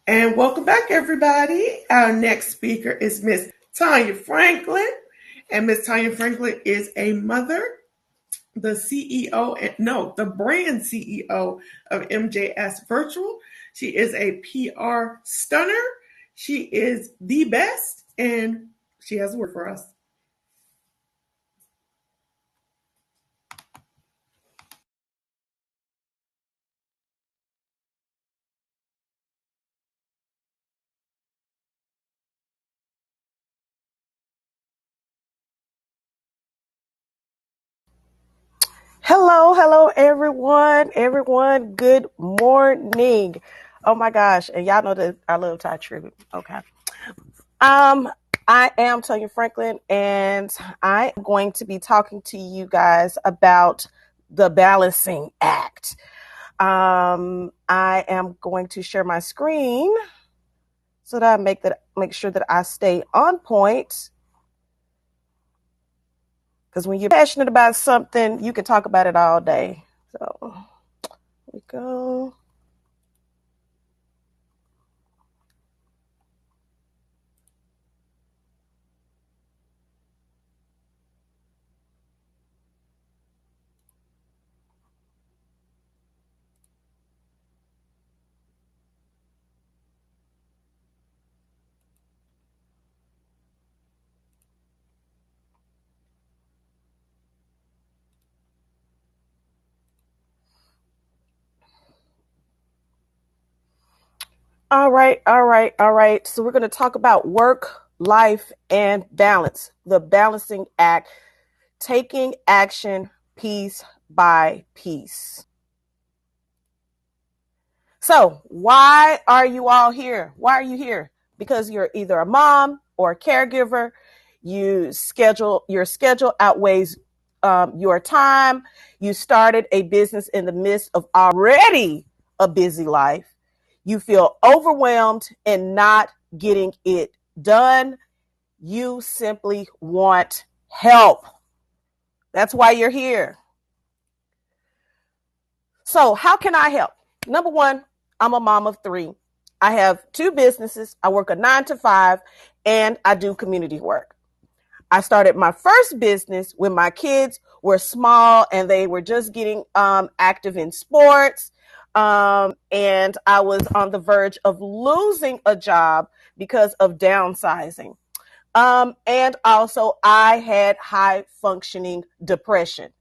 And welcome back, everybody. Our next speaker is Miss Tonya Franklin. And Miss Tonya Franklin is a mother, the CEO, no, the brand CEO of MJS Virtual. She is a PR stunner. She is the best, and she has a word for us. Hello, everyone. Everyone, good morning. Oh my gosh, and y'all know that I love Thai tribute. Okay. Um, I am Tonya Franklin, and I am going to be talking to you guys about the balancing act. I am going to share my screen so that I make sure that I stay on point. Because when you're passionate about something, you can talk about it all day. So here we go. All right. So we're going to talk about work, life, and balance. The balancing act, taking action piece by piece. So why are you all here? Why are you here? Because you're either a mom or a caregiver. Your schedule outweighs your time. You started a business in the midst of already a busy life. You feel overwhelmed and not getting it done. You simply want help. That's why you're here. So, how can I help? Number one, I'm a mom of three. I have two businesses. I work a 9 to 5 and I do community work. I started my first business when my kids were small and they were just getting active in sports. And I was on the verge of losing a job because of downsizing. And also, I had high functioning depression.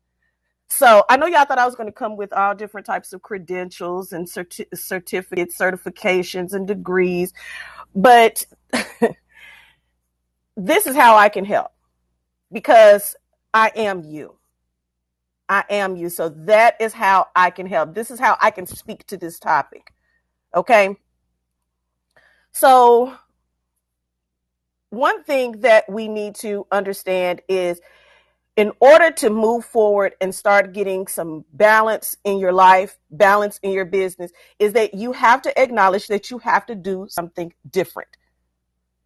So I know y'all thought I was going to come with all different types of credentials and certificates, certifications, and degrees, but this is how I can help because I am you. I am you. So that is how I can help. This is how I can speak to this topic. Okay. So one thing that we need to understand is in order to move forward and start getting some balance in your life, balance in your business, is that you have to acknowledge that you have to do something different.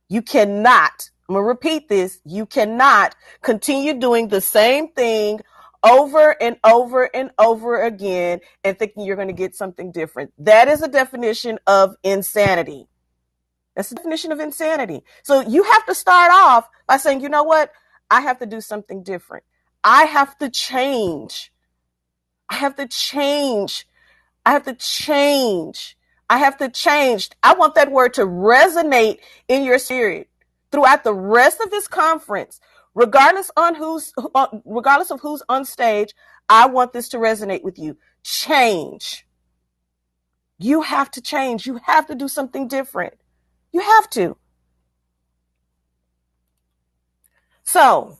You cannot, I'm going to repeat this, you cannot continue doing the same thing over and over and over again and thinking you're going to get something different. That is a definition of insanity. That's the definition of insanity. So you have to start off by saying, you know what? I have to do something different. I have to change. I have to change. I have to change. I have to change. I want that word to resonate in your spirit throughout the rest of this conference, regardless of who's on stage. I want this to resonate with you. Change. You have to change. You have to do something different. You have to. So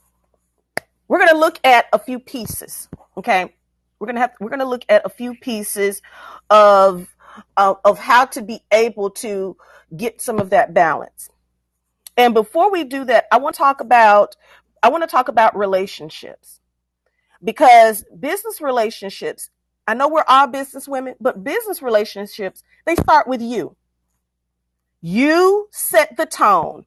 we're going to look at a few pieces. Okay. We're going to look at a few pieces of how to be able to get some of that balance. And before we do that, I want to talk about relationships, because business relationships, I know we're all business women, but business relationships, they start with you. You set the tone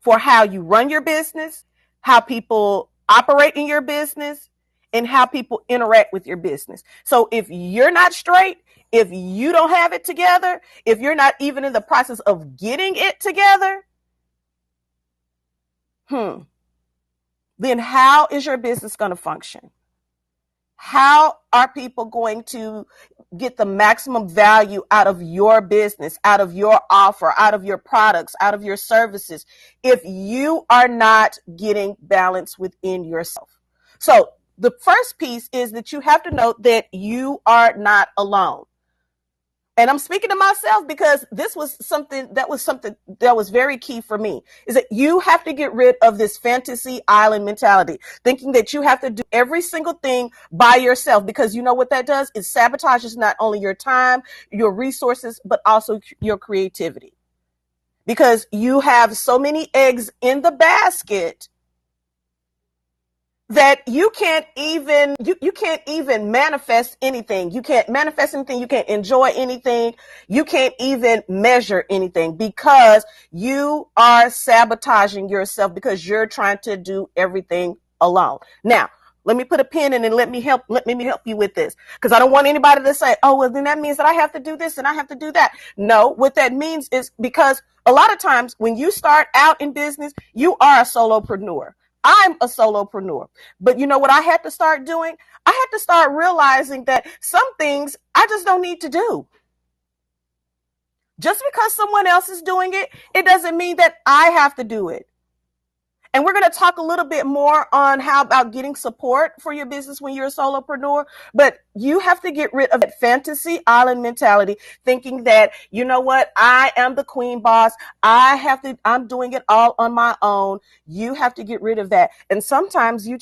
for how you run your business, how people operate in your business, and how people interact with your business. So if you're not straight, If you don't have it together, if you're not even in the process of getting it together, then how is your business going to function? How are people going to get the maximum value out of your business, out of your offer, out of your products, out of your services, if you are not getting balance within yourself? So the first piece is that you have to know that you are not alone. And I'm speaking to myself because this was something that was very key for me, is that you have to get rid of this fantasy island mentality, thinking that you have to do every single thing by yourself, because you know what that does? It sabotages not only your time, your resources, but also your creativity, because you have so many eggs in the basket that you can't even manifest anything. You can't manifest anything. You can't enjoy anything. You can't even measure anything, because you are sabotaging yourself because you're trying to do everything alone. Now, let me put a pin in and let me help you with this, because I don't want anybody to say, oh, well, then that means that I have to do this and I have to do that. No, what that means is, because a lot of times when you start out in business, you are a solopreneur. I'm a solopreneur. But you know what I had to start doing? I had to start realizing that some things I just don't need to do. Just because someone else is doing it, it doesn't mean that I have to do it. And we're going to talk a little bit more on how about getting support for your business when you're a solopreneur. But you have to get rid of that fantasy island mentality, thinking that, you know what, I am the queen boss. I'm doing it all on my own. You have to get rid of that. And sometimes you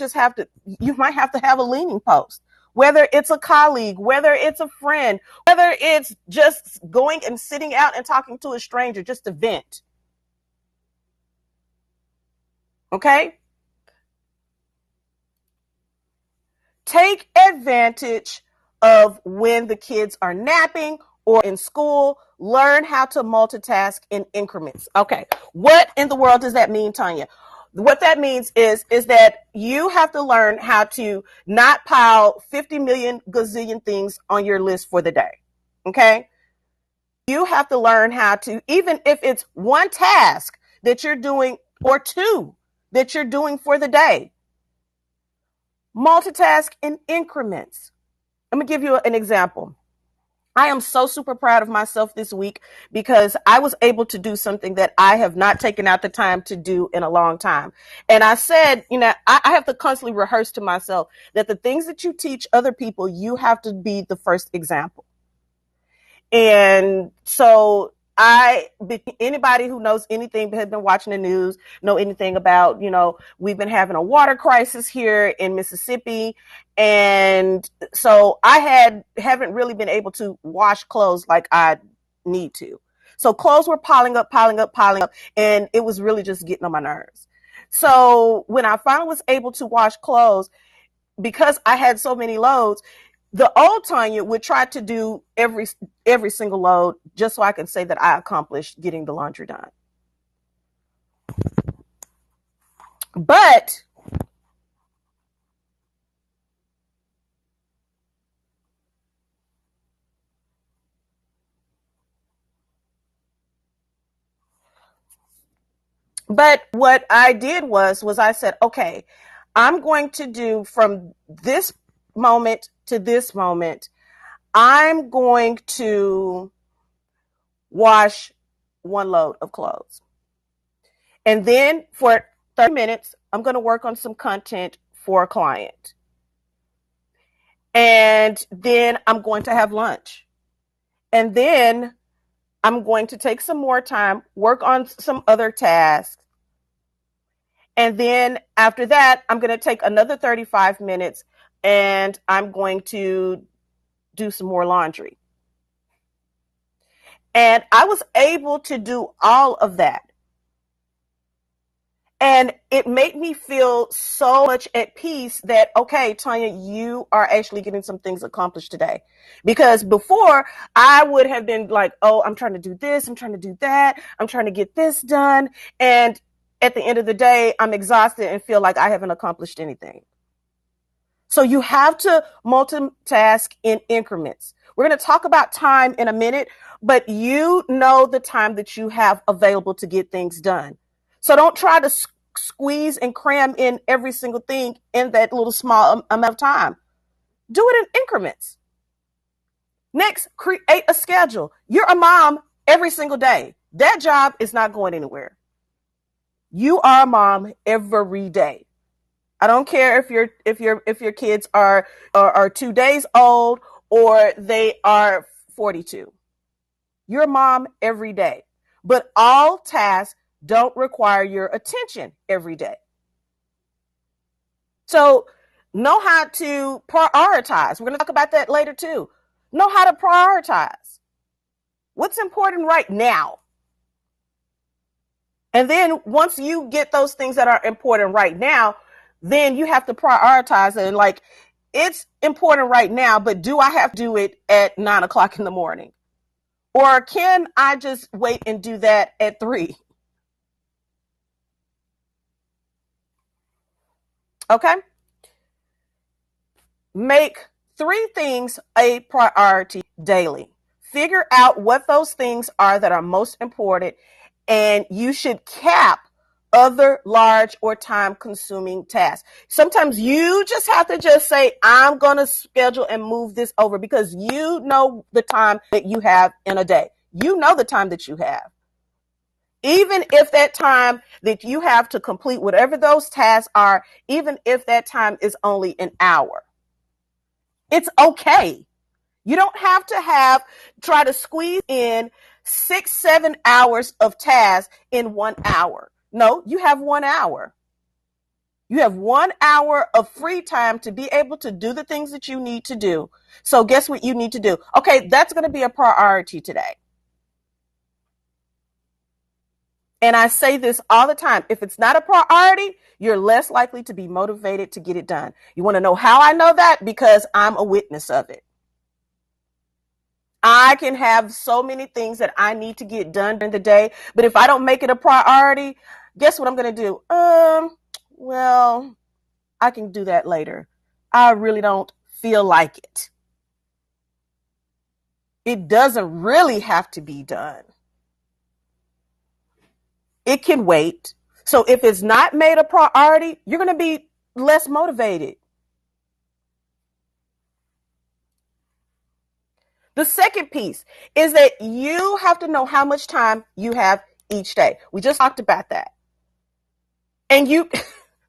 might have to have a leaning post, whether it's a colleague, whether it's a friend, whether it's just going and sitting out and talking to a stranger just to vent. Okay? Take advantage of when the kids are napping or in school. Learn how to multitask in increments. Okay. What in the world does that mean, Tonya? What that means is that you have to learn how to not pile 50 million gazillion things on your list for the day. Okay? You have to learn how to, even if it's one task that you're doing or two that you're doing for the day, multitask in increments. Let me give you an example. I am so super proud of myself this week because I was able to do something that I have not taken out the time to do in a long time. And I said, I have to constantly rehearse to myself that the things that you teach other people, you have to be the first example. And so anybody who knows anything, has been watching the news, know anything about, we've been having a water crisis here in Mississippi. And so I haven't really been able to wash clothes like I need to. So clothes were piling up, and it was really just getting on my nerves. So when I finally was able to wash clothes, because I had so many loads, the old Tonya would try to do every single load just so I can say that I accomplished getting the laundry done. But what I did was I said, okay, I'm going to do from this moment to this moment, I'm going to wash one load of clothes. And then for 30 minutes, I'm going to work on some content for a client. And then I'm going to have lunch. And then I'm going to take some more time, work on some other tasks. And then after that, I'm going to take another 35 minutes and I'm going to do some more laundry. And I was able to do all of that. And it made me feel so much at peace that, okay, Tonya, you are actually getting some things accomplished today. Because before, I would have been like, oh, I'm trying to do this, I'm trying to do that, I'm trying to get this done. And at the end of the day, I'm exhausted and feel like I haven't accomplished anything. So you have to multitask in increments. We're going to talk about time in a minute, but you know the time that you have available to get things done. So don't try to squeeze and cram in every single thing in that little small amount of time. Do it in increments. Next, create a schedule. You're a mom every single day. That job is not going anywhere. You are a mom every day. I don't care if your kids are 2 days old or they are 42. You're a mom every day. But all tasks don't require your attention every day. So know how to prioritize. We're going to talk about that later too. Know how to prioritize. What's important right now? And then once you get those things that are important right now, then you have to prioritize it. And like, it's important right now, but do I have to do it at 9 o'clock in the morning? Or can I just wait and do that at 3? Okay. Make 3 things a priority daily. Figure out what those things are that are most important, and you should cap other large or time consuming tasks. Sometimes you just have to just say, I'm going to schedule and move this over, because you know the time that you have in a day. You know the time that you have. Even if that time that you have to complete whatever those tasks are, even if that time is only an hour, it's okay. You don't have to try to squeeze in 6-7 hours of tasks in 1 hour. No, you have 1 hour. You have 1 hour of free time to be able to do the things that you need to do. So guess what you need to do? Okay, that's going to be a priority today. And I say this all the time. If it's not a priority, you're less likely to be motivated to get it done. You want to know how I know that? Because I'm a witness of it. I can have so many things that I need to get done during the day, but if I don't make it a priority, guess what I'm going to do? Well, I can do that later. I really don't feel like it. It doesn't really have to be done. It can wait. So if it's not made a priority, you're going to be less motivated. The second piece is that you have to know how much time you have each day. We just talked about that. And you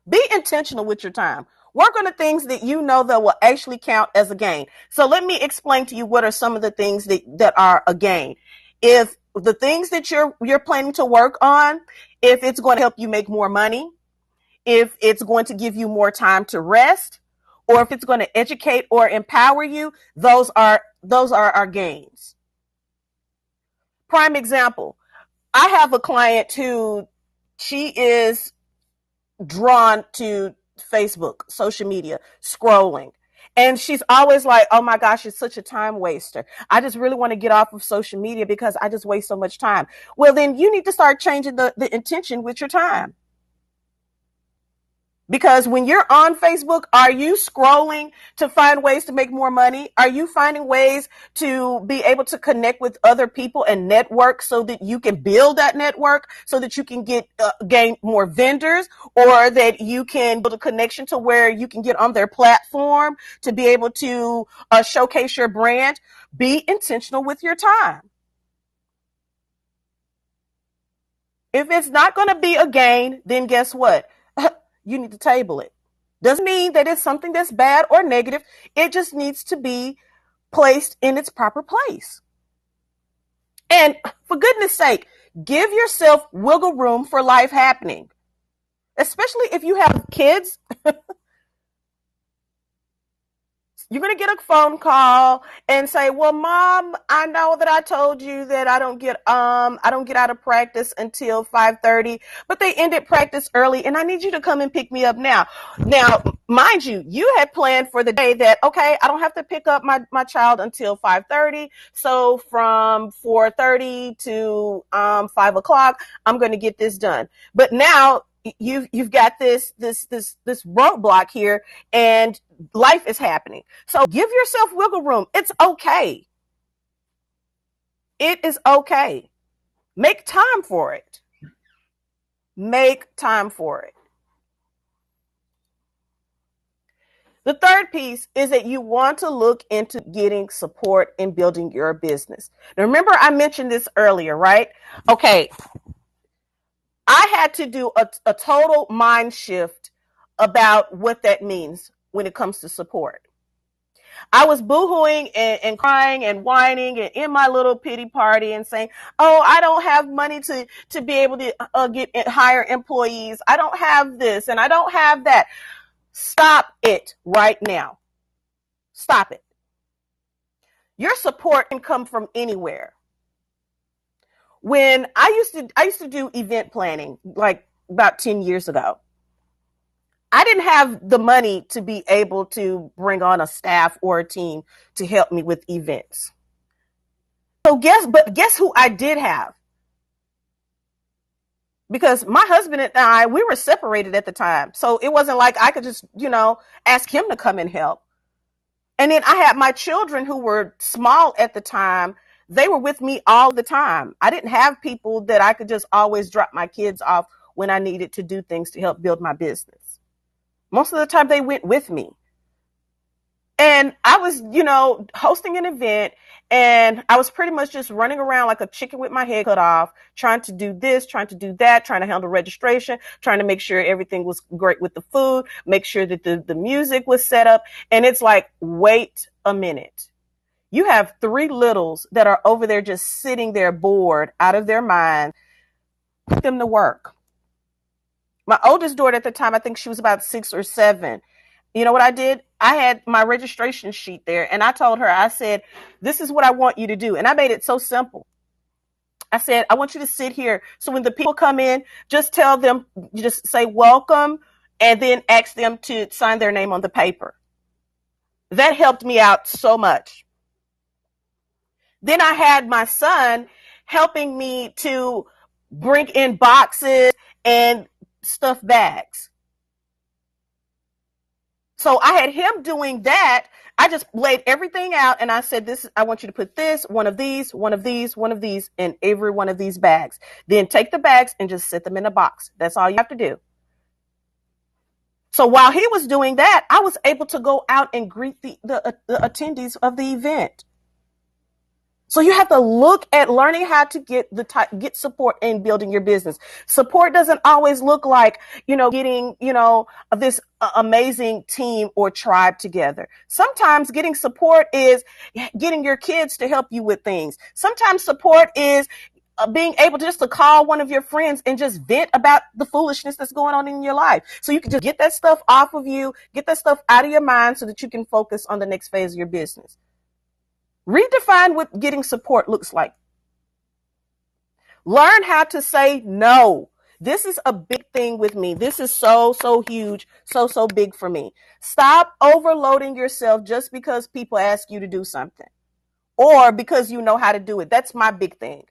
be intentional with your time. Work on the things that you know that will actually count as a gain. So let me explain to you what are some of the things that are a gain. If the things that you're planning to work on, if it's going to help you make more money, if it's going to give you more time to rest, or if it's going to educate or empower you, those are our gains. Prime example, I have a client who she is drawn to Facebook, social media, scrolling. And she's always like, oh my gosh, it's such a time waster. I just really want to get off of social media because I just waste so much time. Well, then you need to start changing the intention with your time. Because when you're on Facebook, are you scrolling to find ways to make more money? Are you finding ways to be able to connect with other people and network so that you can build that network, so that you can gain more vendors, or that you can build a connection to where you can get on their platform to be able to showcase your brand? Be intentional with your time. If it's not going to be a gain, then guess what? You need to table it. Doesn't mean that it's something that's bad or negative. It just needs to be placed in its proper place. And for goodness sake, give yourself wiggle room for life happening, especially if you have kids. You're going to get a phone call and say, well, Mom, I know that I told you that I don't get out of practice until 5:30, but they ended practice early and I need you to come and pick me up now. Now, mind you, you had planned for the day that, okay, I don't have to pick up my child until 5:30. So from 4:30 to 5 o'clock, I'm going to get this done. But now you've got this roadblock here, and life is happening. So give yourself wiggle room. It's okay. It is okay. Make time for it. Make time for it. The third piece is that you want to look into getting support in building your business. Now, remember, I mentioned this earlier, right? Okay, I had to do a total mind shift about what that means when it comes to support. I was boohooing and crying and whining and in my little pity party and saying, "Oh, I don't have money to be able to hire employees. I don't have this and I don't have that." Stop it right now. Stop it. Your support can come from anywhere. When I used to do event planning like about 10 years ago. I didn't have the money to be able to bring on a staff or a team to help me with events. So guess who I did have? Because my husband and I, we were separated at the time. So it wasn't like I could just, ask him to come and help. And then I had my children who were small at the time. They were with me all the time. I didn't have people that I could just always drop my kids off when I needed to do things to help build my business. Most of the time they went with me. And I was, hosting an event, and I was pretty much just running around like a chicken with my head cut off, trying to do this, trying to do that, trying to handle registration, trying to make sure everything was great with the food, make sure that the music was set up. And it's like, wait a minute. You have 3 littles that are over there just sitting there bored out of their mind. Put them to work. My oldest daughter at the time, I think she was about 6 or 7. You know what I did? I had my registration sheet there, and I told her, I said, "This is what I want you to do." And I made it so simple. I said, "I want you to sit here. So when the people come in, just tell them, you just say welcome, and then ask them to sign their name on the paper." That helped me out so much. Then I had my son helping me to bring in boxes and stuffed bags. So I had him doing that. I just laid everything out, and I said, I want you to put this, one of these, one of these, one of these in every one of these bags. Then take the bags and just set them in a box. That's all you have to do. So while he was doing that, I was able to go out and greet the attendees of the event. So you have to look at learning how to get support in building your business. Support doesn't always look like, getting, this amazing team or tribe together. Sometimes getting support is getting your kids to help you with things. Sometimes support is being able just to call one of your friends and just vent about the foolishness that's going on in your life. So you can just get that stuff off of you, get that stuff out of your mind so that you can focus on the next phase of your business. Redefine what getting support looks like. Learn how to say no. This is a big thing with me. This is so huge, so big for me. Stop overloading yourself just because people ask you to do something or because you know how to do it. That's my big thing.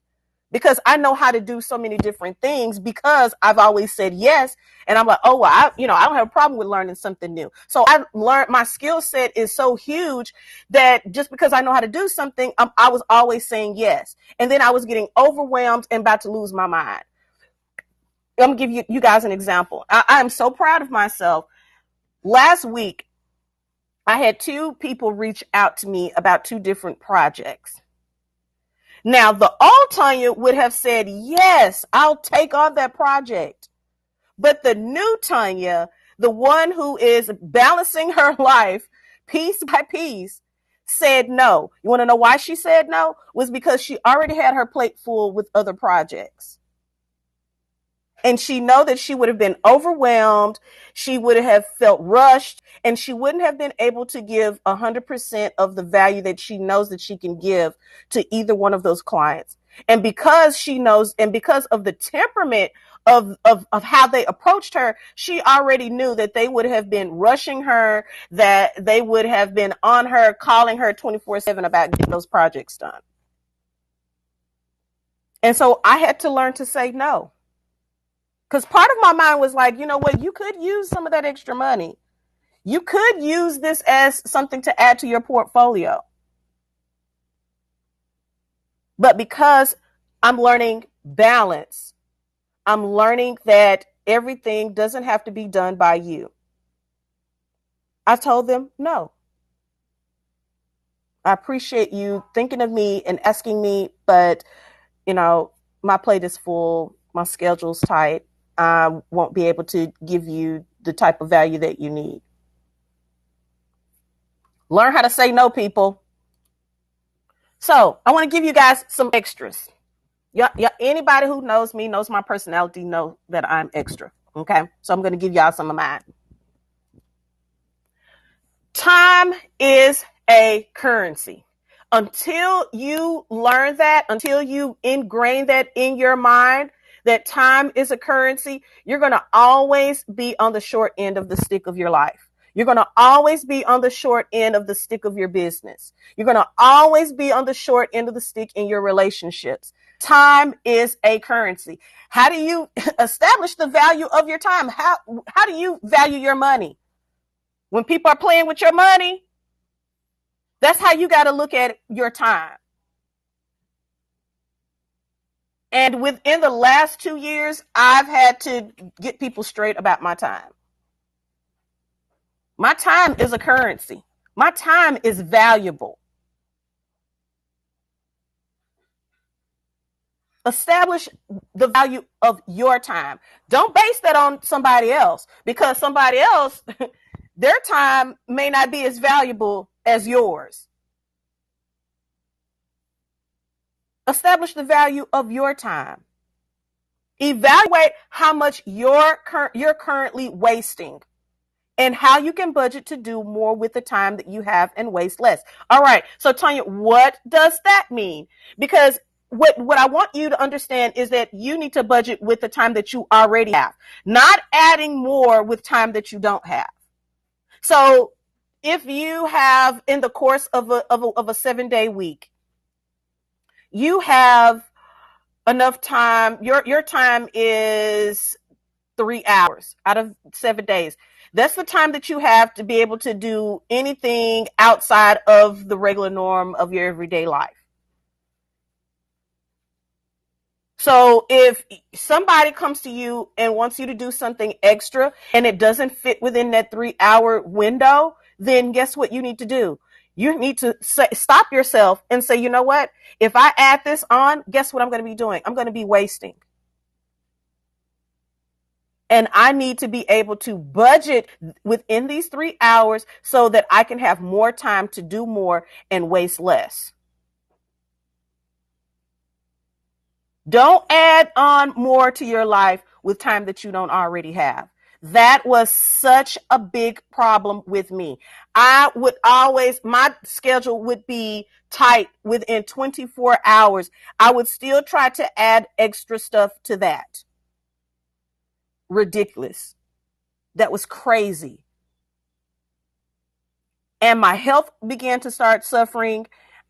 Because I know how to do so many different things because I've always said yes. And I'm like, oh, well, I don't have a problem with learning something new. So I learned my skill set is so huge that just because I know how to do something, I was always saying yes. And then I was getting overwhelmed and about to lose my mind. I'm going to give you guys an example. I am so proud of myself. Last week, I had 2 people reach out to me about 2 different projects. Now, the old Tonya would have said, yes, I'll take on that project. But the new Tonya, the one who is balancing her life piece by piece, said no. You want to know why she said no? Was because she already had her plate full with other projects. And she know that she would have been overwhelmed. She would have felt rushed, and she wouldn't have been able to give 100% of the value that she knows that she can give to either one of those clients. And because she knows, and because of the temperament of how they approached her, she already knew that they would have been rushing her, that they would have been on her, calling her 24/7 about getting those projects done. And so I had to learn to say no. Because part of my mind was like, you know what, you could use some of that extra money. You could use this as something to add to your portfolio. But because I'm learning balance, I'm learning that everything doesn't have to be done by you. I told them, no. I appreciate you thinking of me and asking me, but my plate is full, my schedule's tight. I won't be able to give you the type of value that you need. Learn how to say no, people. So I want to give you guys some extras. Yeah, anybody who knows me, knows my personality, know that I'm extra. Okay, so I'm going to give y'all some of mine. Time is a currency. Until you learn that, until you ingrain that in your mind, that time is a currency, you're going to always be on the short end of the stick of your life. You're going to always be on the short end of the stick of your business. You're going to always be on the short end of the stick in your relationships. Time is a currency. How do you establish the value of your time? How do you value your money? When people are playing with your money, that's how you got to look at your time. And within the last 2 years, I've had to get people straight about my time. My time is a currency. My time is valuable. Establish the value of your time. Don't base that on somebody else, because somebody else, their time may not be as valuable as yours. Establish the value of your time. Evaluate how much you're currently wasting and how you can budget to do more with the time that you have and waste less. All right. So Tonya, what does that mean? Because what I want you to understand is that you need to budget with the time that you already have, not adding more with time that you don't have. So if you have, in the course of a 7-day week, you have enough time, your time is 3 hours out of 7 days. That's the time that you have to be able to do anything outside of the regular norm of your everyday life. So if somebody comes to you and wants you to do something extra and it doesn't fit within that 3-hour window, then guess what you need to do? You need to stop yourself and say, you know what? If I add this on, guess what I'm going to be doing? I'm going to be wasting. And I need to be able to budget within these 3 hours so that I can have more time to do more and waste less. Don't add on more to your life with time that you don't already have. That was such a big problem with me. I would always, my schedule would be tight within 24 hours. I would still try to add extra stuff to that. Ridiculous. That was crazy. And my health began to start suffering,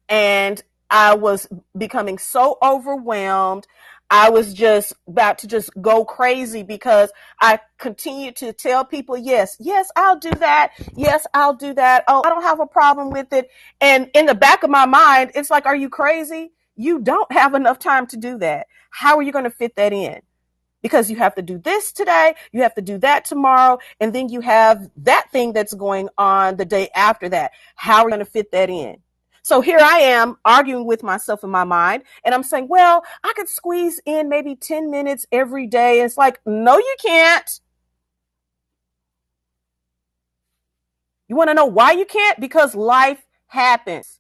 and I was becoming so overwhelmed. I was just about to just go crazy because I continued to tell people, yes, I'll do that. Yes, I'll do that. Oh, I don't have a problem with it. And in the back of my mind, it's like, are you crazy? You don't have enough time to do that. How are you going to fit that in? Because you have to do this today, you have to do that tomorrow, and then you have that thing that's going on the day after that. How are you going to fit that in? So here I am arguing with myself in my mind, and I'm saying, well, I could squeeze in maybe 10 minutes every day. It's like, no, you can't. You want to know why you can't? Because life happens.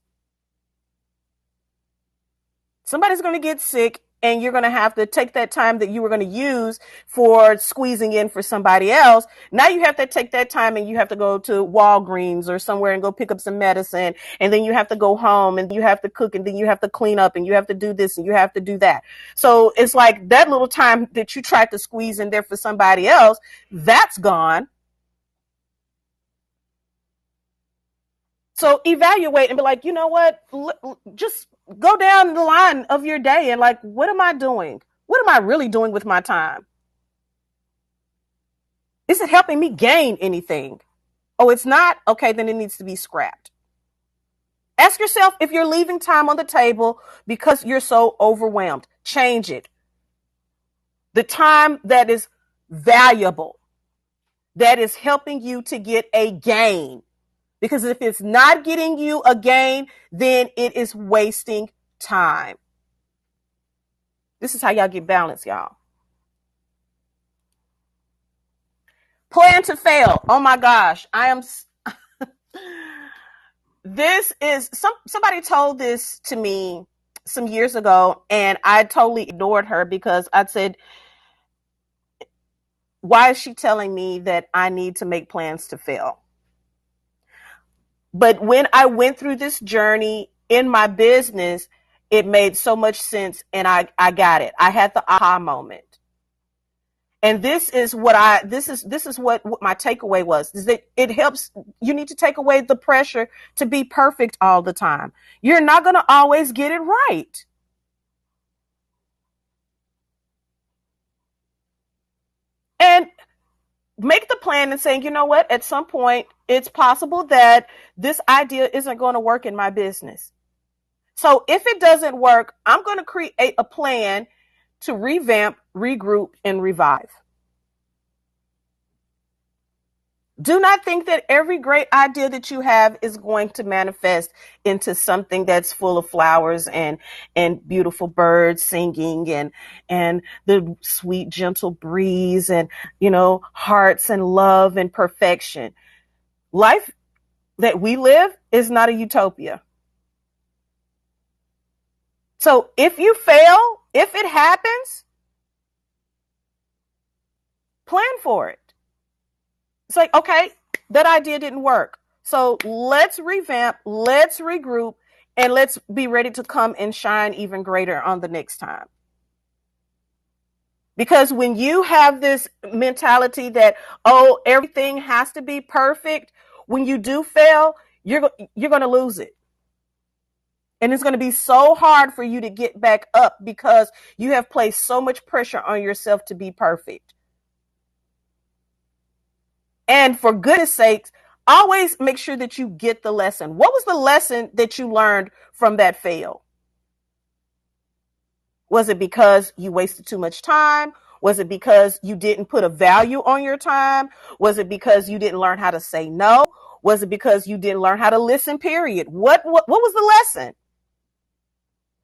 Somebody's going to get sick, and you're going to have to take that time that you were going to use for squeezing in for somebody else. Now you have to take that time and you have to go to Walgreens or somewhere and go pick up some medicine. And then you have to go home and you have to cook and then you have to clean up and you have to do this and you have to do that. So it's like that little time that you tried to squeeze in there for somebody else, that's gone. So evaluate and be like, you know what? Just go down the line of your day and like, what am I doing? What am I really doing with my time? Is it helping me gain anything? Oh, it's not? Okay, then it needs to be scrapped. Ask yourself if you're leaving time on the table because you're so overwhelmed. Change it. The time that is valuable, that is helping you to get a gain. Because if it's not getting you a gain, then it is wasting time. This is how y'all get balance, y'all. Plan to fail. Oh my gosh. This is somebody told this to me some years ago, and I totally ignored her because I said, why is she telling me that I need to make plans to fail? But when I went through this journey in my business, it made so much sense, and I got it. I had the aha moment. And this is what what my takeaway was, is that it helps. You need to take away the pressure to be perfect all the time. You're not going to always get it right. And make the plan and saying, you know what, at some point, it's possible that this idea isn't going to work in my business. So if it doesn't work, I'm going to create a plan to revamp, regroup, and revive. Do not think that every great idea that you have is going to manifest into something that's full of flowers and beautiful birds singing and the sweet, gentle breeze and, hearts and love and perfection. Life that we live is not a utopia. So if you fail, if it happens, plan for it. It's like, okay, that idea didn't work. So let's revamp, let's regroup, and let's be ready to come and shine even greater on the next time. Because when you have this mentality that, oh, everything has to be perfect, when you do fail, you're going to lose it. And it's going to be so hard for you to get back up because you have placed so much pressure on yourself to be perfect. And for goodness sakes, always make sure that you get the lesson. What was the lesson that you learned from that fail? Was it because you wasted too much time? Was it because you didn't put a value on your time? Was it because you didn't learn how to say no? Was it because you didn't learn how to listen, period? What was the lesson?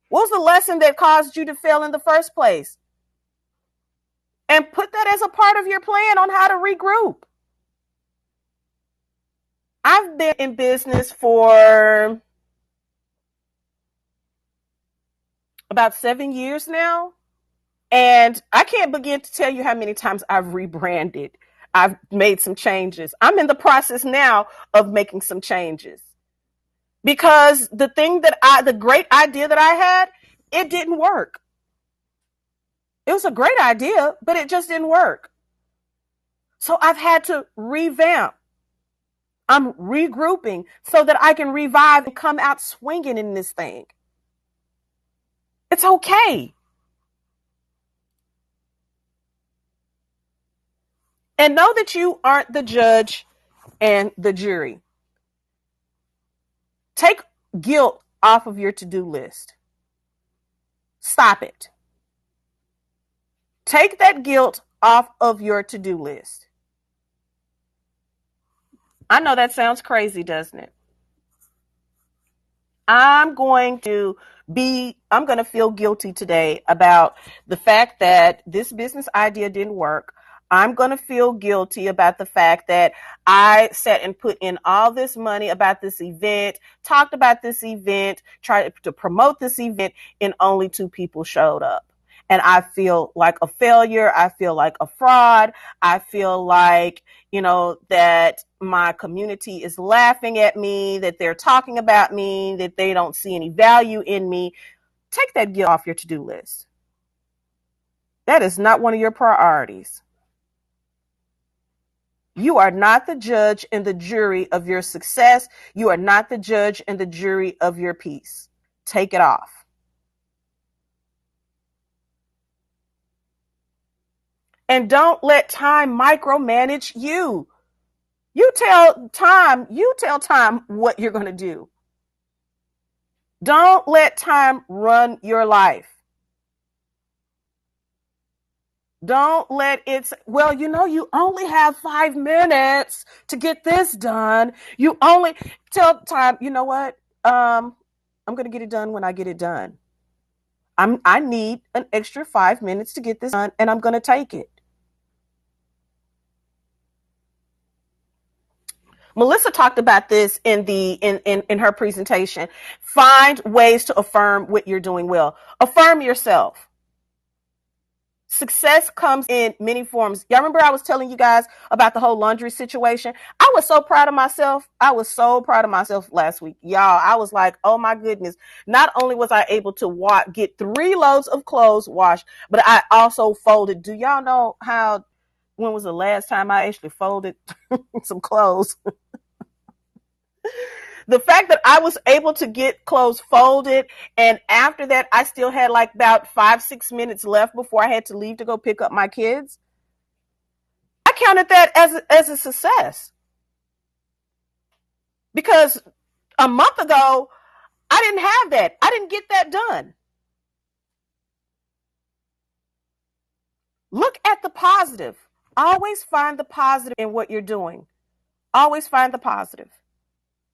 What was the lesson that caused you to fail in the first place? And put that as a part of your plan on how to regroup. I've been in business for about 7 years now, and I can't begin to tell you how many times I've rebranded. I've made some changes. I'm in the process now of making some changes because the great idea that I had, it didn't work. It was a great idea, but it just didn't work. So I've had to revamp. I'm regrouping so that I can revive and come out swinging in this thing. It's okay. And know that you aren't the judge and the jury. Take guilt off of your to-do list. Stop it. Take that guilt off of your to-do list. I know that sounds crazy, doesn't it? I'm going to feel guilty today about the fact that this business idea didn't work. I'm going to feel guilty about the fact that I sat and put in all this money about this event, talked about this event, tried to promote this event, and only 2 people showed up. And I feel like a failure. I feel like a fraud. I feel like, that my community is laughing at me, that they're talking about me, that they don't see any value in me. Take that guilt off your to-do list. That is not one of your priorities. You are not the judge and the jury of your success. You are not the judge and the jury of your peace. Take it off. And don't let time micromanage you. You tell time what you're going to do. Don't let time run your life. Don't let it, well, you only have 5 minutes to get this done. You only tell time, you know what? I'm going to get it done when I get it done. I need an extra 5 minutes to get this done, and I'm going to take it. Melissa talked about this in her presentation. Find ways to affirm what you're doing well. Affirm yourself. Success comes in many forms. Y'all remember I was telling you guys about the whole laundry situation? I was so proud of myself. I was so proud of myself last week. Y'all, I was like, oh my goodness. Not only was I able to get 3 loads of clothes washed, but I also folded. Do y'all know when was the last time I actually folded some clothes? The fact that I was able to get clothes folded, and after that, I still had like about 5-6 minutes left before I had to leave to go pick up my kids. I counted that as a success. Because a month ago, I didn't have that. I didn't get that done. Look at the positive. Always find the positive in what you're doing. Always find the positive.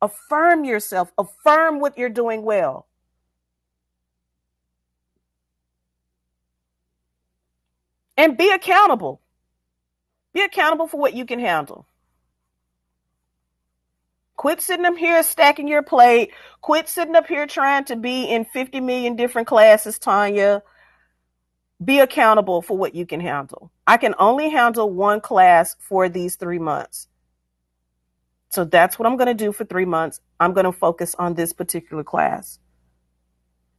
Affirm yourself. Affirm what you're doing well. And be accountable. Be accountable for what you can handle. Quit sitting up here stacking your plate. Quit sitting up here trying to be in 50 million different classes, Tonya. Be accountable for what you can handle. I can only handle 1 class for these 3 months. So that's what I'm going to do for 3 months. I'm going to focus on this particular class.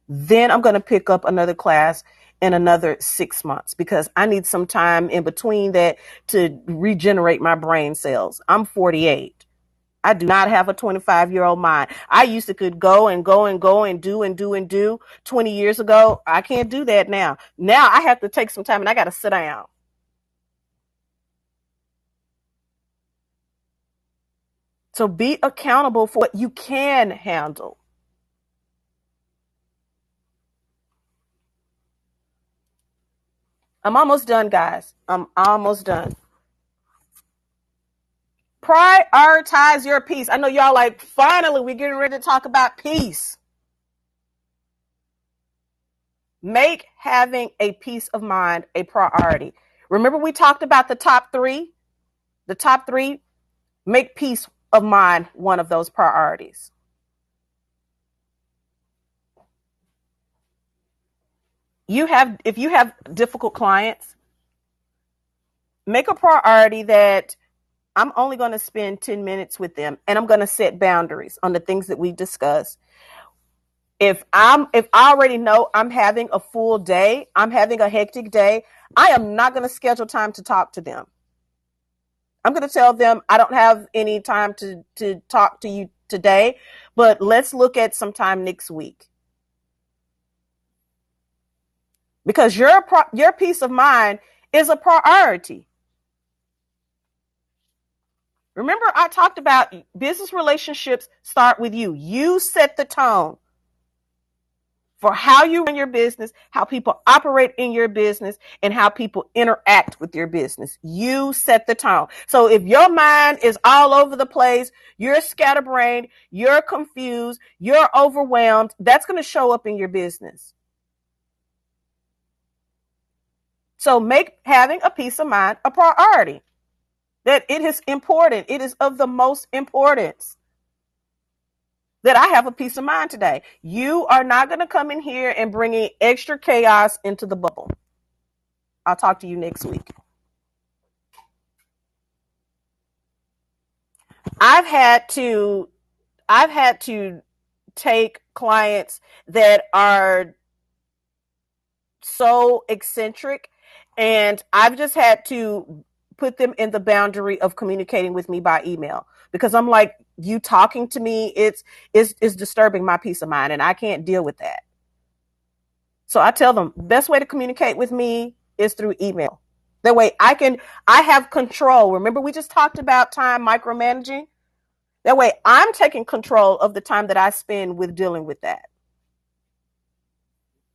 Then I'm going to pick up another class in another 6 months because I need some time in between that to regenerate my brain cells. I'm 48. I do not have a 25-year-old mind. I used to could go and go and go and do 20 years ago. I can't do that now. Now I have to take some time and I got to sit down. So be accountable for what you can handle. I'm almost done, guys. I'm almost done. Prioritize your peace. I know y'all like, finally, we're getting ready to talk about peace. Make having a peace of mind a priority. Remember we talked about the top 3? The top 3, make peace of mind one of those priorities. If you have difficult clients, make a priority that I'm only going to spend 10 minutes with them, and I'm going to set boundaries on the things that we discussed. If I already know I'm having a full day, I'm having a hectic day, I am not going to schedule time to talk to them. I'm going to tell them I don't have any time to talk to you today, but let's look at some time next week. Because your peace of mind is a priority. Remember, I talked about business relationships start with you. You set the tone for how you run your business, how people operate in your business, and how people interact with your business. You set the tone. So if your mind is all over the place, you're scatterbrained, you're confused, you're overwhelmed, that's going to show up in your business. So make having a peace of mind a priority. That it is important. It is of the most importance that I have a peace of mind today. You are not going to come in here and bring in extra chaos into the bubble. I'll talk to you next week. I've had to take clients that are so eccentric, and I've just had to put them in the boundary of communicating with me by email, because I'm like, you talking to me, it's disturbing my peace of mind, and I can't deal with that. So I tell them best way to communicate with me is through email. That way I have control. Remember, we just talked about time micromanaging. That way I'm taking control of the time that I spend with dealing with that.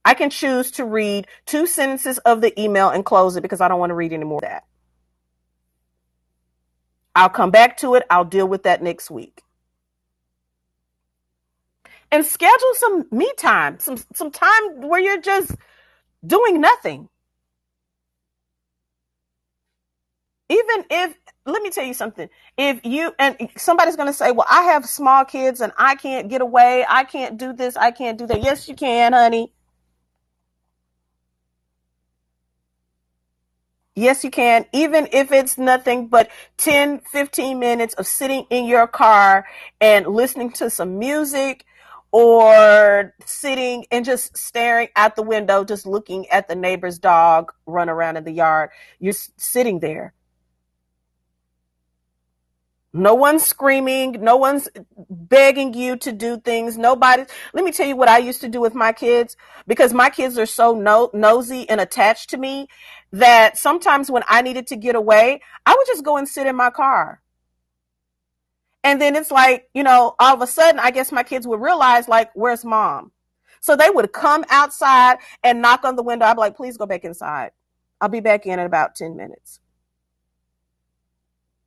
I can choose to read 2 sentences of the email and close it because I don't want to read any more of that. I'll come back to it. I'll deal with that next week. And schedule some me time, some time where you're just doing nothing. Even if, let me tell you something, if you, and somebody's going to say, well, I have small kids and I can't get away. I can't do this. I can't do that. Yes, you can, honey. Yes, you can. Even if it's nothing but 10, 15 minutes of sitting in your car and listening to some music, or sitting and just staring out the window, just looking at the neighbor's dog run around in the yard. You're sitting there. No one's screaming. No one's begging you to do things. Nobody. Let me tell you what I used to do with my kids, because my kids are so nosy and attached to me that sometimes when I needed to get away, I would just go and sit in my car. And then it's like, all of a sudden, I guess my kids would realize, like, where's mom? So they would come outside and knock on the window. I'd be like, please go back inside. I'll be back in about 10 minutes.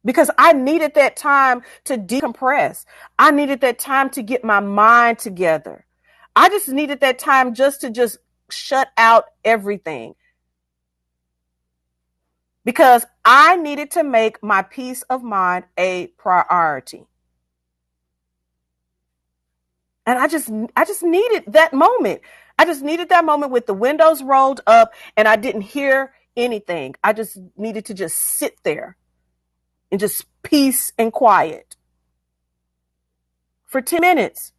Because I needed that time to decompress. I needed that time to get my mind together. I just needed that time just to shut out everything. Because I needed to make my peace of mind a priority. And I just needed that moment. I just needed that moment with the windows rolled up and I didn't hear anything. I just needed to just sit there and just peace and quiet for 10 minutes.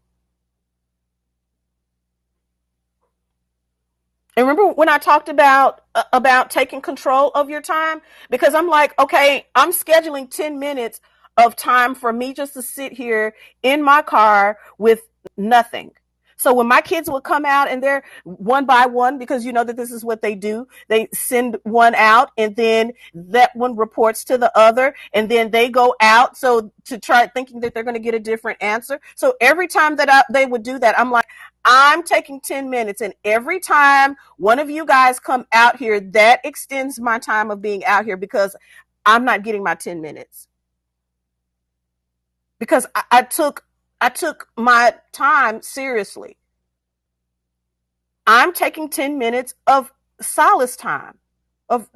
And remember when I talked about taking control of your time? Because I'm like, okay, I'm scheduling 10 minutes of time for me just to sit here in my car with nothing. So when my kids would come out and they're one by one, because you know that this is what they do, they send one out and then that one reports to the other and then they go out. So to try thinking that they're going to get a different answer. So every time that they would do that, I'm like, I'm taking 10 minutes. And every time one of you guys come out here, that extends my time of being out here because I'm not getting my 10 minutes. Because I took my time seriously. I'm taking 10 minutes of solace time, of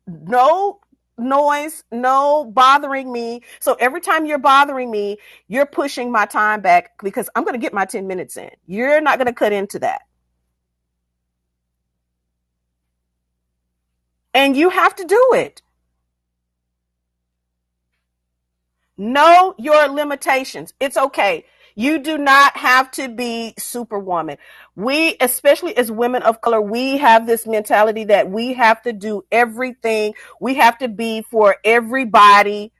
no noise, no bothering me. So every time you're bothering me, you're pushing my time back because I'm going to get my 10 minutes in. You're not going to cut into that. And you have to do it. Know your limitations. It's okay. You do not have to be superwoman. We, especially as women of color, we have this mentality that we have to do everything. We have to be for everybody.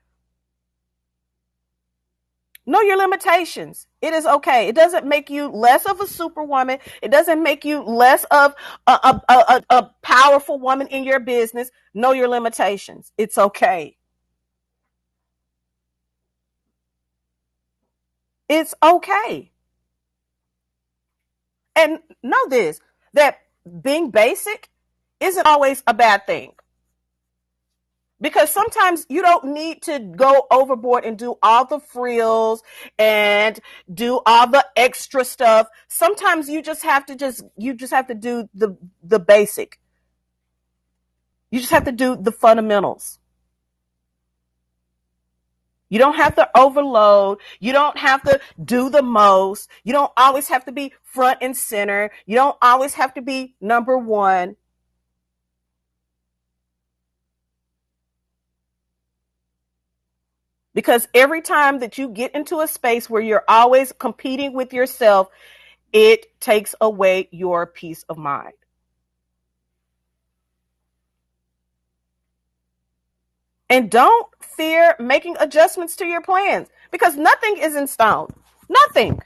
Know your limitations. It is okay. It doesn't make you less of a superwoman. It doesn't make you less of a powerful woman in your business. Know your limitations. It's okay. It's okay. And know this, that being basic isn't always a bad thing. Because sometimes you don't need to go overboard and do all the frills and do all the extra stuff. Sometimes you just have to do the basic. You just have to do the fundamentals. You don't have to overload. You don't have to do the most. You don't always have to be front and center. You don't always have to be number one. Because every time that you get into a space where you're always competing with yourself, it takes away your peace of mind. And don't fear making adjustments to your plans because nothing is in stone. Nothing.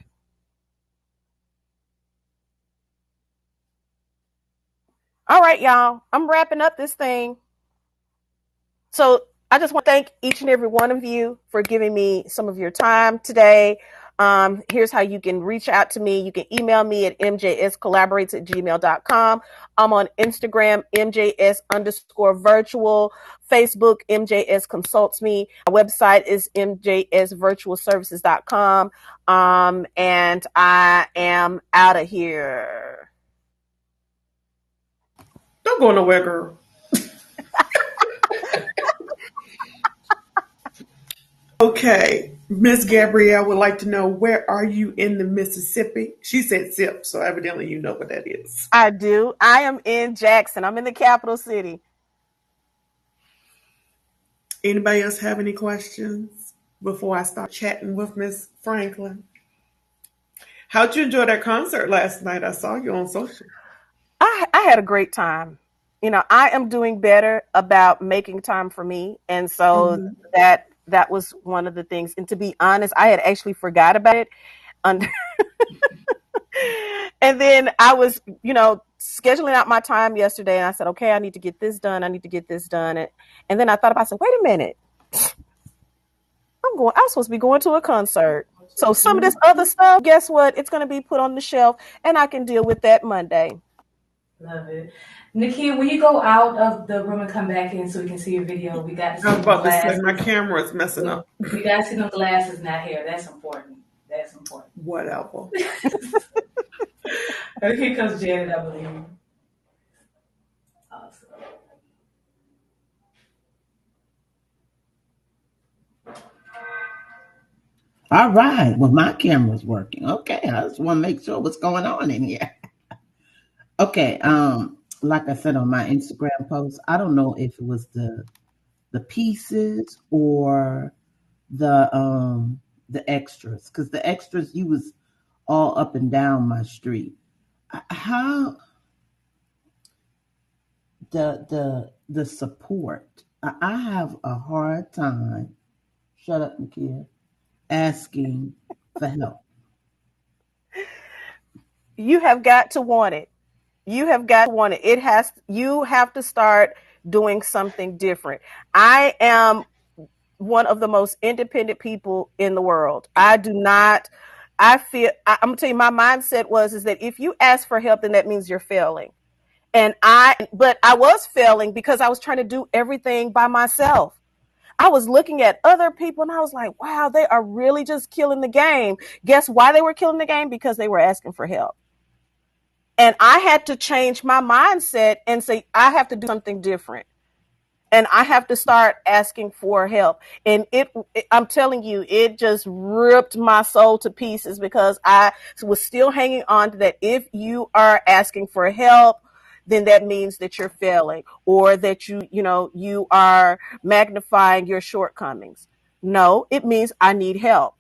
All right, y'all. I'm wrapping up this thing. So I just want to thank each and every one of you for giving me some of your time today. Here's how you can reach out to me. You can email me at mjscollaborates@gmail.com. I'm on Instagram, MJS_virtual, Facebook, MJS Consults Me. My website is mjsvirtualservices.com. And I am out of here. Don't go nowhere, girl. Okay, Miss Gabrielle would like to know, where are you in the Mississippi? She said SIP, so evidently you know what that is. I do. I am in Jackson. I'm in the capital city. Anybody else have any questions before I start chatting with Miss Franklin? How'd you enjoy that concert last night? I saw you on social. I had a great time. I am doing better about making time for me. And so that was one of the things. And to be honest, I had actually forgot about it. And then I was, scheduling out my time yesterday, and I said, okay, I need to get this done. I need to get this done. And then I thought about it, I said, wait a minute. I'm supposed to be going to a concert. So some of this other stuff, guess what? It's going to be put on the shelf, and I can deal with that Monday. Love it. Nakia, when you go out of the room and come back in so we can see your video, we got to see I was about to say, glasses. my camera is messing up. We got to see no glasses, not hair. That's important. That's important. Whatever. Here comes Janet, I believe. Awesome. All right. Well, my camera's working. Okay. I just want to make sure what's going on in here. Okay. Like I said on my Instagram post, I don't know if it was the pieces or the extras, because the extras, you was all up and down my street. How the support? I have a hard time. Shut up, Nakia. Asking for help. You have got to want it. You have got to want it. You have to start doing something different. I am one of the most independent people in the world. I'm gonna tell you, my mindset is that if you ask for help, then that means you're failing. But I was failing because I was trying to do everything by myself. I was looking at other people and I was like, wow, they are really just killing the game. Guess why they were killing the game? Because they were asking for help. And I had to change my mindset and say, I have to do something different. And I have to start asking for help. And I'm telling you, it just ripped my soul to pieces, because I was still hanging on to that. If you are asking for help, then that means that you're failing, or that you are magnifying your shortcomings. No, it means I need help.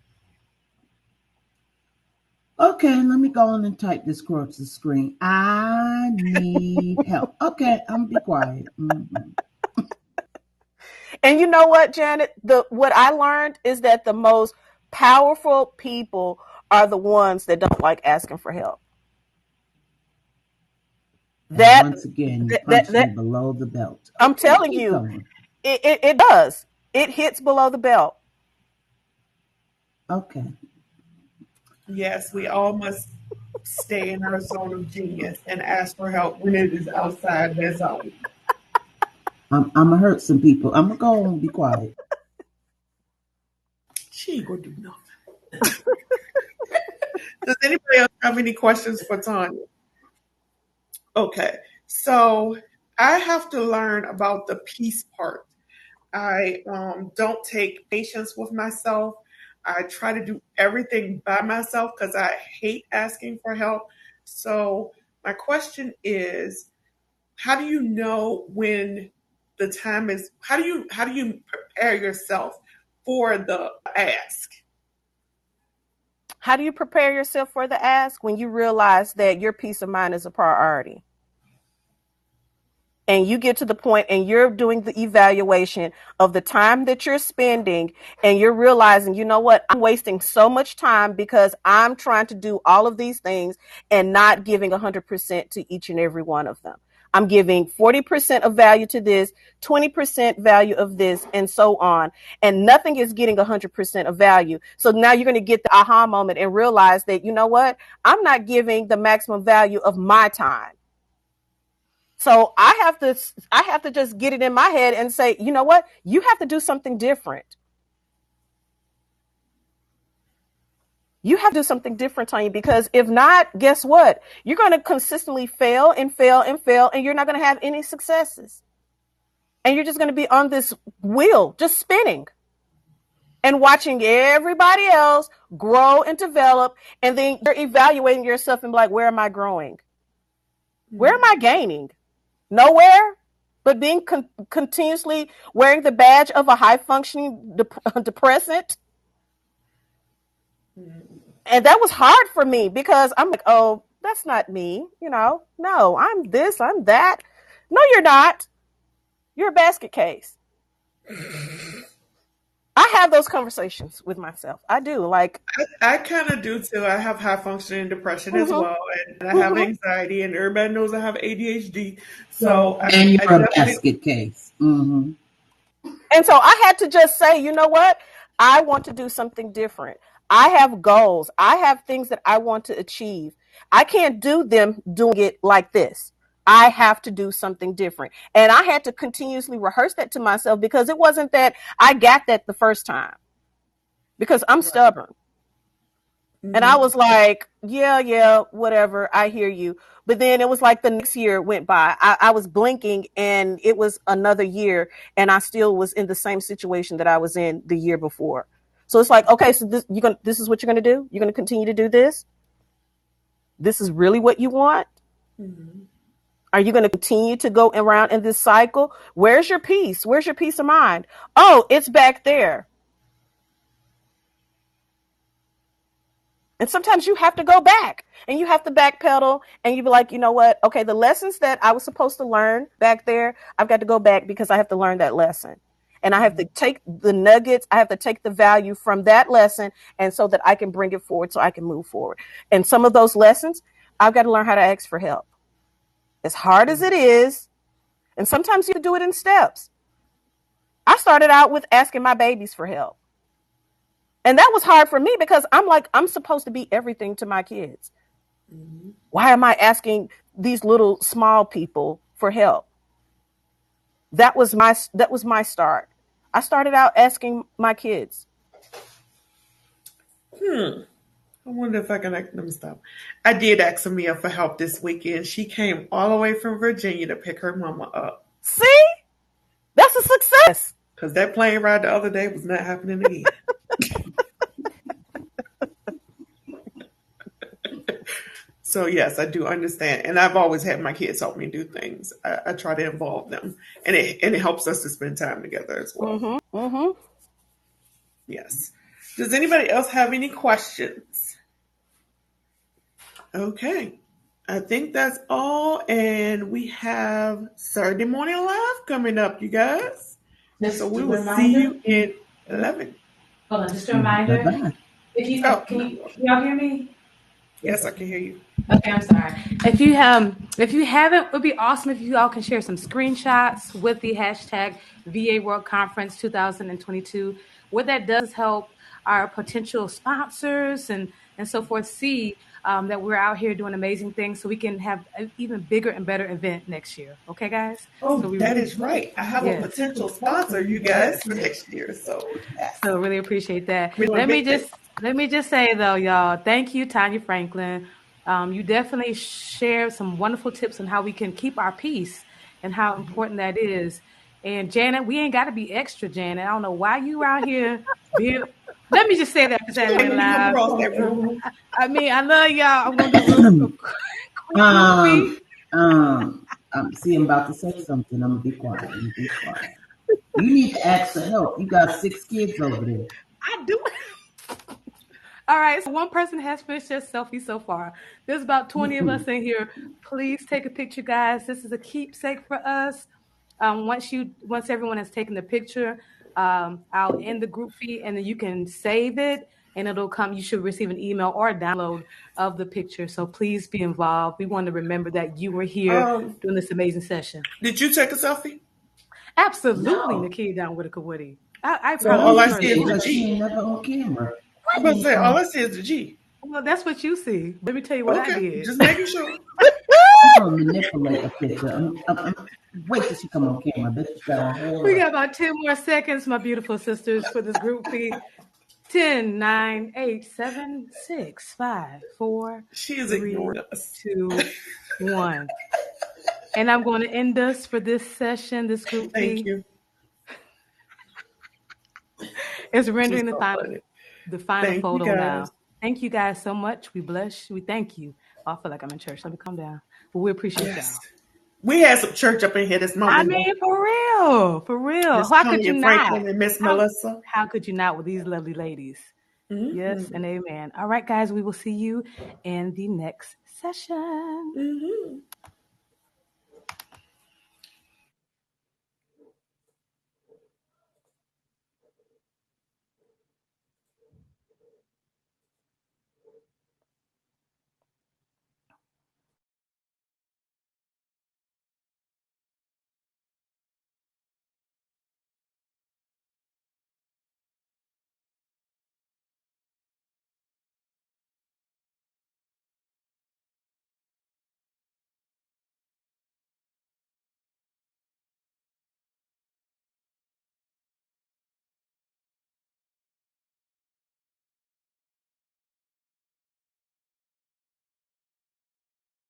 Okay, let me go on and type this across the screen. I need help. Okay, I'm gonna be quiet. Mm-hmm. And you know what, Janet? What I learned is that the most powerful people are the ones that don't like asking for help. That once again, you punch me below the belt. I'm telling you, it does. It hits below the belt. Okay. Yes, we all must stay in our zone of genius and ask for help when it is outside their zone. I'm gonna hurt some people. I'm gonna go and be quiet. She ain't gonna do nothing. Does anybody else have any questions for Tonya? Okay, so I have to learn about the peace part. I don't take patience with myself. I try to do everything by myself because I hate asking for help. So my question is, how do you know when the time is? How do you prepare yourself for the ask? How do you prepare yourself for the ask? When you realize that your peace of mind is a priority. And you get to the point and you're doing the evaluation of the time that you're spending, and you're realizing, you know what, I'm wasting so much time because I'm trying to do all of these things and not giving 100% to each and every one of them. I'm giving 40% of value to this, 20% value of this, and so on. And nothing is getting 100% of value. So now you're going to get the aha moment and realize that, you know what? I'm not giving the maximum value of my time. So I have to just get it in my head and say, you know what? You have to do something different. You have to do something different, Tonya, because if not, guess what? You're going to consistently fail and fail and fail, and you're not going to have any successes. And you're just going to be on this wheel, just spinning and watching everybody else grow and develop. And then you're evaluating yourself and be like, where am I growing? Where am I gaining? Nowhere, but being continuously wearing the badge of a high functioning depressant. And that was hard for me because I'm like, oh, that's not me. No, I'm this, I'm that. No, you're not. You're a basket case. I have those conversations with myself. I do. Like, I kind of do too. I have high functioning depression as well, and I have anxiety, and everybody knows I have ADHD. So and you're a basket case. Mm-hmm. And so I had to just say, you know what? I want to do something different. I have goals. I have things that I want to achieve. I can't do them doing it like this. I have to do something different. And I had to continuously rehearse that to myself because it wasn't that I got that the first time because I'm stubborn. Mm-hmm. And I was like, yeah, whatever. I hear you. But then it was like the next year went by. I was blinking and it was another year and I still was in the same situation that I was in the year before. So it's like, okay, so this is what you're going to do? You're going to continue to do this? This is really what you want? Mm-hmm. Are you going to continue to go around in this cycle? Where's your peace? Where's your peace of mind? Oh, it's back there. And sometimes you have to go back and you have to backpedal and you be like, you know what? Okay, the lessons that I was supposed to learn back there, I've got to go back because I have to learn that lesson. And I have to take the nuggets, I have to take the value from that lesson and so that I can bring it forward so I can move forward. And some of those lessons, I've got to learn how to ask for help. As hard as it is, and sometimes you do it in steps. I started out with asking my babies for help. And that was hard for me because I'm like, I'm supposed to be everything to my kids. Mm-hmm. Why am I asking these little small people for help? That was my start. I started out asking my kids. I wonder if I can let them stop. I did ask Amia for help this weekend. She came all the way from Virginia to pick her mama up. See? That's a success. Because that plane ride the other day was not happening again. So yes, I do understand, and I've always had my kids help me do things. I try to involve them, and it helps us to spend time together as well. Mm-hmm. Mm-hmm. Yes. Does anybody else have any questions? Okay, I think that's all, and we have Saturday Morning Live coming up, you guys. So we will see you in 11. Hold on, just a reminder. If you can y'all hear me? Yes, I can hear you. Okay, I'm sorry. If you haven't, it would be awesome if you all can share some screenshots with the hashtag VA World Conference 2022. What that does help our potential sponsors and so forth see that we're out here doing amazing things so we can have an even bigger and better event next year. Okay, guys? Oh, so that is right. I have a potential sponsor, you guys, for next year. So really appreciate that. Let me just say though, y'all, thank you, Tonya Franklin. You definitely shared some wonderful tips on how we can keep our peace and how important that is. And Janet, we ain't got to be extra, Janet. I don't know why you out here being. Let me just say that because I mean, I love y'all. I'm gonna do see, I'm about to say something. I'm gonna be quiet. You need to ask for help. You got 6 kids over there. I do. All right, so one person has finished their selfie so far. There's about 20 of us in here. Please take a picture, guys. This is a keepsake for us. Once everyone has taken the picture, I'll end the group feed and then you can save it and it'll come. You should receive an email or a download of the picture. So please be involved. We want to remember that you were here doing this amazing session. Did you take a selfie? Absolutely, No. Nakia down with a Woody. I So promise all I you see is the Because she G. ain't never on camera. I'm about to say all I see is the G. Well, that's what you see. Let me tell you what I Okay, did. just making sure. She's gonna manipulate a picture. Wait till she come on camera. I bet you got a whole. We got about 10 more seconds, my beautiful sisters, for this group feed. 10, 9, 8, 7, 6, 5, 4, She is 3, ignoring us. 2, 1. And I'm going to end us for this session, this group Thank feed. you. It's rendering So the final Thank photo you, now. guys. Thank you guys so much. We bless you. We thank you. Oh, I feel like I'm in church. Let me calm down. But we appreciate Yes. y'all. We had some church up in here this morning. I mean, for real. For real. Miss How could you Tonya not? Franklin and Miss Melissa. How could you not with these lovely ladies? Mm-hmm. Yes and amen. All right, guys, we will see you in the next session. Mm-hmm.